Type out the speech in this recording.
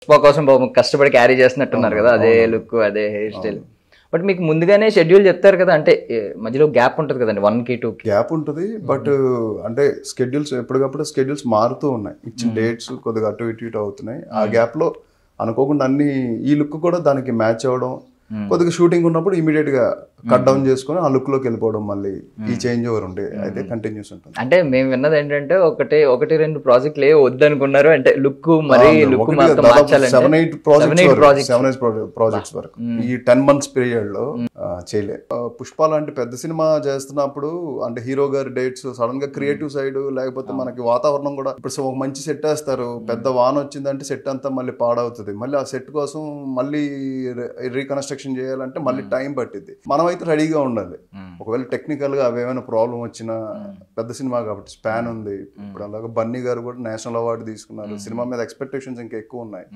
పుష్ప కోసం కష్టపడి క్యారీ చేస్తున్నట్టున్నారు కదా, అదే లుక్ అదే హెయిర్ స్టైల్. బట్ మీకు ముందుగానే షెడ్యూల్ చెప్తారు కదా, అంటే మధ్యలో గ్యాప్ ఉంటుంది కదండి, 1కి 2కి గ్యాప్ ఉంటుంది. బట్ అంటే స్కెడ్యూల్స్ ఎప్పటికప్పుడు స్కెడ్యూల్స్ మారుతూ ఉన్నాయి, ఇచ్చిన డేట్స్ కొద్దిగా అటు ఇటు అవుతున్నాయి. ఆ గ్యాప్ లో అనుకోకుండా అన్ని ఈ లుక్ కూడా దానికి మ్యాచ్ అవ్వడం, కొద్దిగా షూటింగ్ ఉన్నప్పుడు ఇమీడియట్ గా కట్ డౌన్ చేసుకుని ఆ లుక్ లోకి వెళ్ళిపోవడం, మళ్ళీ ఈ చేంజ్ ఓవర్ ఉండే అయితే కంటిన్యూస్ ఉంటుంది. అంటే మేము విన్నది ఏంటంటే ఒకటి 2 ప్రాజెక్టులు ఏ వద్దనుకున్నారు, అంటే లుక్ మరి లుక్ మొత్తం మార్చాలంటే 7-8 ప్రాజెక్ట్స్ వరకు ఈ 10 months పీరియడ్ లో చేయలే. పుష్ప లాంటి పెద్ద సినిమా చేస్తున్నప్పుడు అంటే హీరో గారి డేట్స్ సడన్ గా క్రియేటివ్ సైడ్, లేకపోతే మనకి వాతావరణం కూడా ఇప్పుడు ఒక మంచి సెట్ వేస్తారు, పెద్ద వాన వచ్చిందంటే సెట్ అంతా మళ్ళీ పాడవుతుంది, మళ్ళీ ఆ సెట్ కోసం మళ్ళీ రీకన్స్ట్రక్షన్ చేయాలంటే మళ్ళీ టైం పట్టింది. మనం అయితే రెడీగా ఉండాలి, ఒకవేళ టెక్నికల్ గా అవేమైనా ప్రాబ్లం వచ్చినా. పెద్ద సినిమా కాబట్టి స్పాన్ ఉంది. ఇప్పుడు అలాగే బన్నీ గారు కూడా నేషనల్ అవార్డు తీసుకున్నారు, సినిమా మీద ఎక్స్పెక్టేషన్స్ ఇంకా ఎక్కువ ఉన్నాయి.